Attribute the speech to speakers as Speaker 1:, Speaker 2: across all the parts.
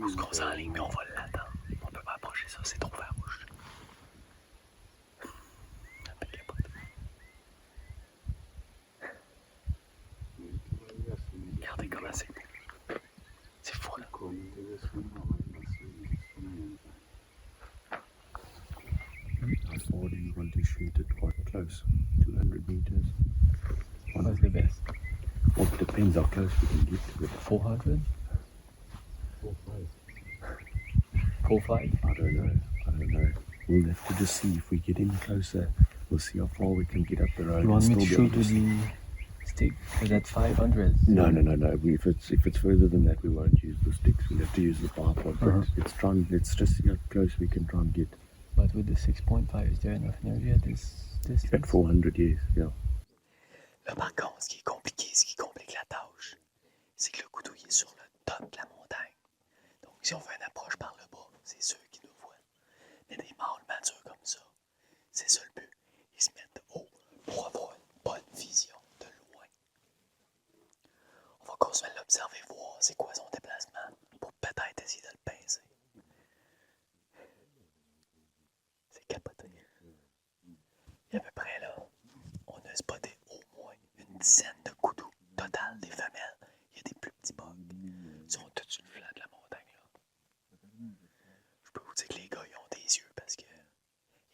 Speaker 1: Où est-ce qu'on s'enligne, mais on va l'attendre. On peut pas approcher ça, c'est trop farouche. Regardez comment c'est beau. C'est fou là.
Speaker 2: I thought you want to shoot it quite close, 200 meters.
Speaker 1: What's the best?
Speaker 2: Well, it depends how close we can get to it.
Speaker 1: 400? 4.5?
Speaker 2: I don't know. We'll have to just see if we get any closer. We'll see how far we can get up the road.
Speaker 1: You want me to
Speaker 2: still
Speaker 1: shoot with the stick? Is that 500?
Speaker 2: No. If it's further than that, we won't use the sticks. We'll have to use the pipe one. But let's just see how close we can try and get.
Speaker 1: But with the 6.5, is there enough energy at this distance?
Speaker 2: At 400, yes, yeah.
Speaker 1: Là, par contre, ce qui complique la tâche, c'est que le couteau il est sur le top de la montagne. Donc, si on fait une approche par le bas, c'est ceux qui nous voient. Mais des mâles matures comme ça, c'est ça le but. Ils se mettent haut pour avoir une bonne vision de loin. On va continuer à l'observer, voir c'est quoi son déplacement, pour peut-être essayer de le pincer. C'est capoté. Et à peu près là, on a spoté au moins une dizaine de coudous total des femelles. Il y a des plus petits bugs. Ils sont tous sur le flanc de la montagne là. Je peux vous dire que les gars ils ont des yeux parce que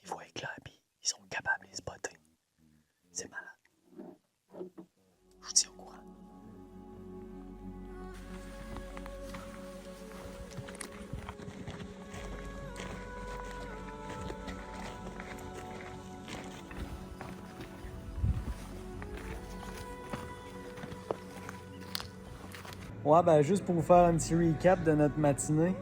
Speaker 1: ils voient éclair puis ils sont capables de les spotter. C'est malade. Je vous tiens au courant.
Speaker 3: Ouais, ben juste pour vous faire un petit recap de notre matinée.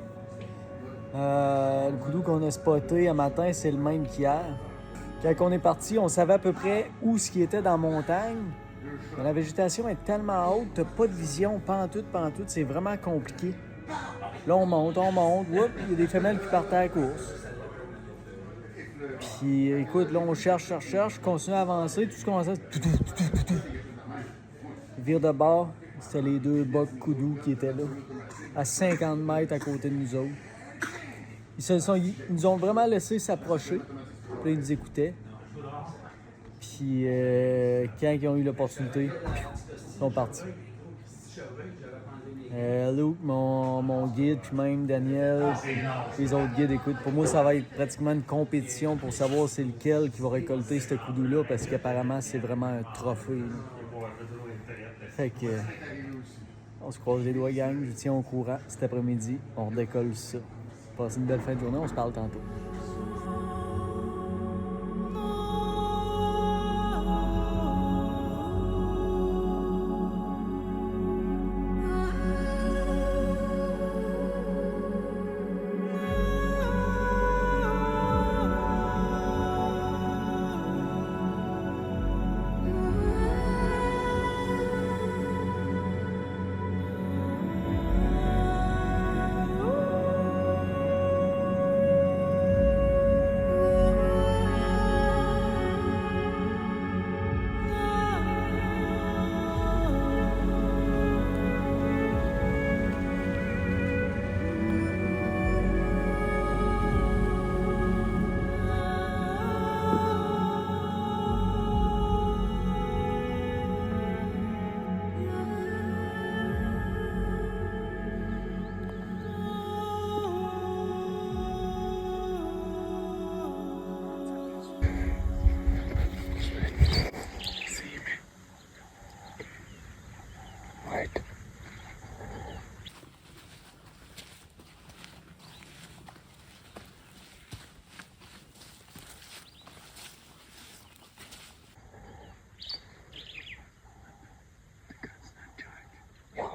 Speaker 3: Le coudou qu'on a spoté un matin, c'est le même qu'hier. Quand on est parti, on savait à peu près où ce qui était dans la montagne. Mais la végétation est tellement haute, t'as pas de vision, pantoute, c'est vraiment compliqué. Là, on monte, whoop, il y a des femelles qui partent à la course. Puis écoute, là, on cherche, continue à avancer, tout ce qu'on fait, vire de bord. C'était les deux bocs coudous qui étaient là, à 50 mètres à côté de nous autres. Ils nous ont vraiment laissé s'approcher. Puis ils nous écoutaient. Puis quand ils ont eu l'opportunité, ils sont partis. Luke, mon guide, puis même Daniel, les autres guides, écoute, pour moi, ça va être pratiquement une compétition pour savoir c'est lequel qui va récolter ce coudou-là, parce qu'apparemment, c'est vraiment un trophée. Là. Fait que, on se croise les doigts, gang. Je vous tiens au courant cet après-midi. On redécolle ça. Passez une belle fin de journée. On se parle tantôt.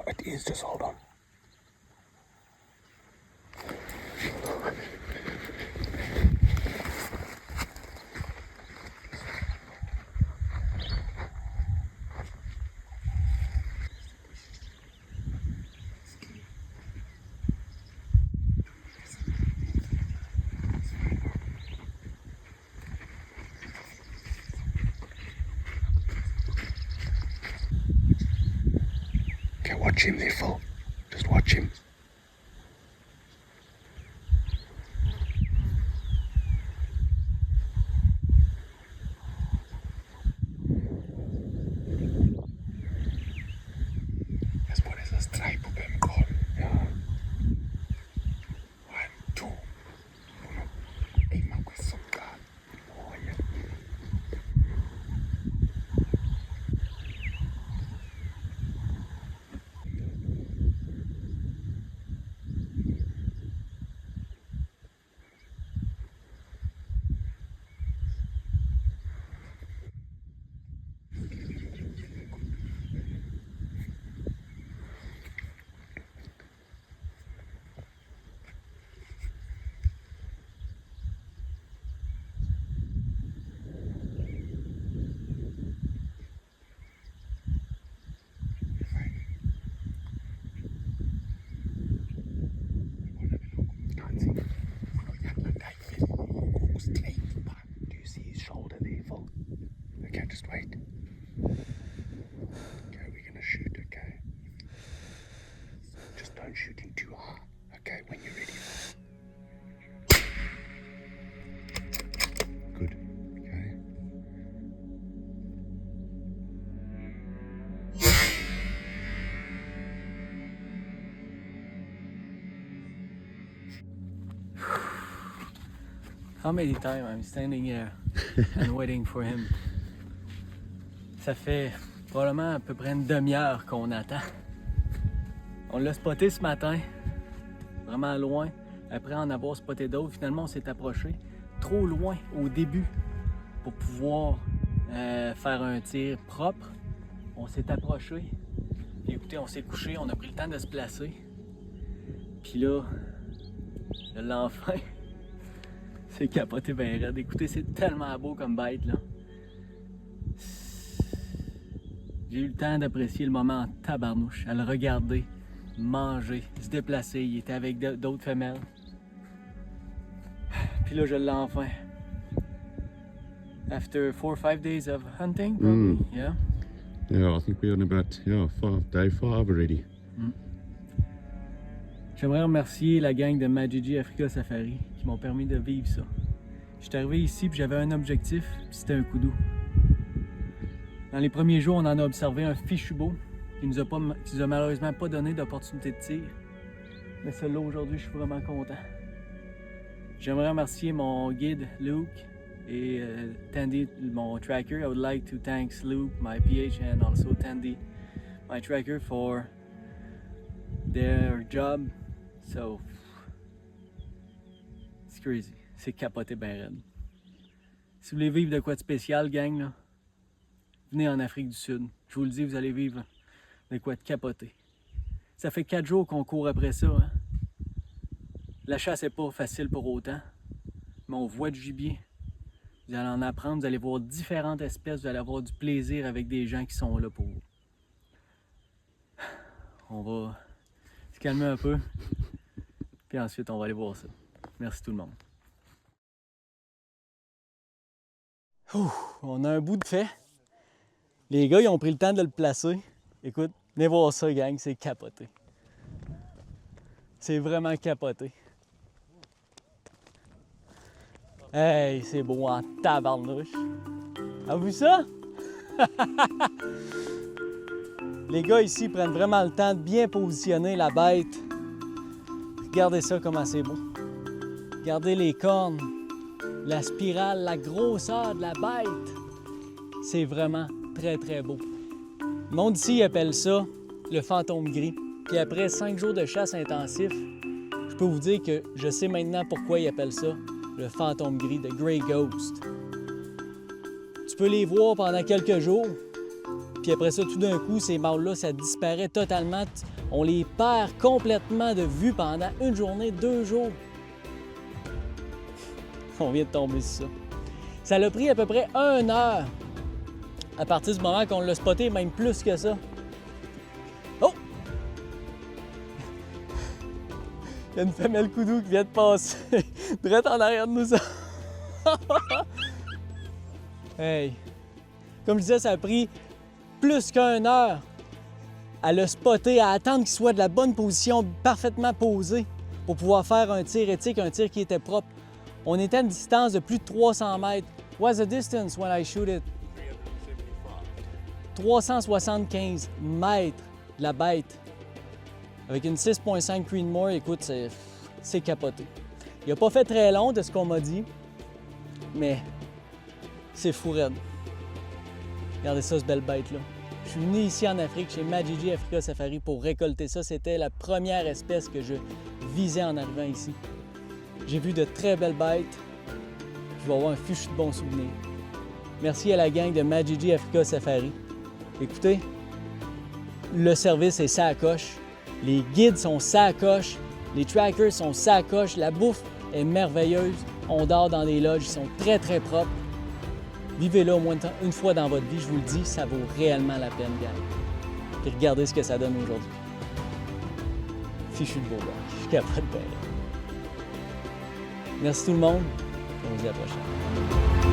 Speaker 2: It is, just hold on. Okay, watch him there, Phil. Just watch him. Okay, just wait. Okay, we're gonna shoot, okay? Just don't shoot him too hard. Okay, when you're ready. Good. Okay.
Speaker 3: How many times I'm standing here and waiting for him? Ça fait probablement à peu près une demi-heure qu'on attend. On l'a spoté ce matin, vraiment loin. Après en avoir spoté d'autres, finalement on s'est approché trop loin au début pour pouvoir faire un tir propre. On s'est approché. Puis écoutez, on s'est couché, on a pris le temps de se placer. Puis là, je l'ai enfin. C'est capoté bien raide. Écoutez, c'est tellement beau comme bête, là. J'ai eu le temps d'apprécier le moment en tabarnouche, à le regarder, manger, se déplacer. Il était avec d'autres femelles. Puis là, je l'ai enfin. After 4 or 5 days of hunting, probably, yeah.
Speaker 2: Yeah, I think we're on about day 5 already.
Speaker 3: J'aimerais remercier la gang de Majiji Africa Safari qui m'ont permis de vivre ça. J'étais arrivé ici puis j'avais un objectif, puis c'était un coudou. Dans les premiers jours, on en a observé un fichu beau qui nous a malheureusement pas donné d'opportunité de tir. Mais celui-là, aujourd'hui, je suis vraiment content. J'aimerais remercier mon guide Luke et Tandy, mon tracker. I would like to thank Luke, my PH, and also Tandy, my tracker, for their job. So, it's crazy. C'est capoté ben raide. Si vous voulez vivre de quoi de spécial, gang, là, venez en Afrique du Sud. Je vous le dis, vous allez vivre de quoi de capoté. Ça fait 4 jours qu'on court après ça. Hein? La chasse n'est pas facile pour autant, mais on voit du gibier. Vous allez en apprendre, vous allez voir différentes espèces, vous allez avoir du plaisir avec des gens qui sont là pour vous. On va se calmer un peu, puis ensuite on va aller voir ça. Merci tout le monde. On a un bout de fait. Les gars, ils ont pris le temps de le placer. Écoute, venez voir ça, gang, c'est capoté. C'est vraiment capoté. Hey, c'est beau en tabarnouche. Avez-vous vu ça? Les gars ici prennent vraiment le temps de bien positionner la bête. Regardez ça comment c'est beau. Regardez les cornes, la spirale, la grosseur de la bête. C'est vraiment très très beau. Le monde ici appelle ça le fantôme gris. Puis après 5 jours de chasse intensif, je peux vous dire que je sais maintenant pourquoi ils appellent ça le fantôme gris, de Grey Ghost. Tu peux les voir pendant quelques jours, puis après ça, tout d'un coup, ces mâles-là, ça disparaît totalement. On les perd complètement de vue pendant une journée, 2 jours. On vient de tomber sur ça. Ça l'a pris à peu près 1 heure à partir du moment qu'on l'a spoté, même plus que ça. Oh! Il y a une femelle coudou qui vient de passer direct en arrière de nous. Hey! Comme je disais, ça a pris plus qu'1 heure à le spotter, à attendre qu'il soit de la bonne position, parfaitement posé, pour pouvoir faire un tir éthique, un tir qui était propre. On était à une distance de plus de 300 mètres. What's the distance when I shoot it? 375 mètres de la bête. Avec une 6.5 Creedmoor, écoute, c'est capoté. Il n'a pas fait très long de ce qu'on m'a dit, mais c'est fou raide. Regardez ça, ce belle bête-là. Je suis venu ici en Afrique, chez Majiji Africa Safari, pour récolter ça. C'était la première espèce que je visais en arrivant ici. J'ai vu de très belles bêtes. Je vais avoir un fichu de bons souvenirs. Merci à la gang de Majiji Africa Safari. Écoutez, le service est ça à coche. Les guides sont ça à coche. Les trackers sont ça à coche. La bouffe est merveilleuse. On dort dans des lodges, ils sont très très propres. Vivez-là au moins une fois dans votre vie, je vous le dis, ça vaut réellement la peine, gang. Puis regardez ce que ça donne aujourd'hui. Fichu de beau bac, je suis capable de faire. Merci tout le monde, on se dit à la prochaine.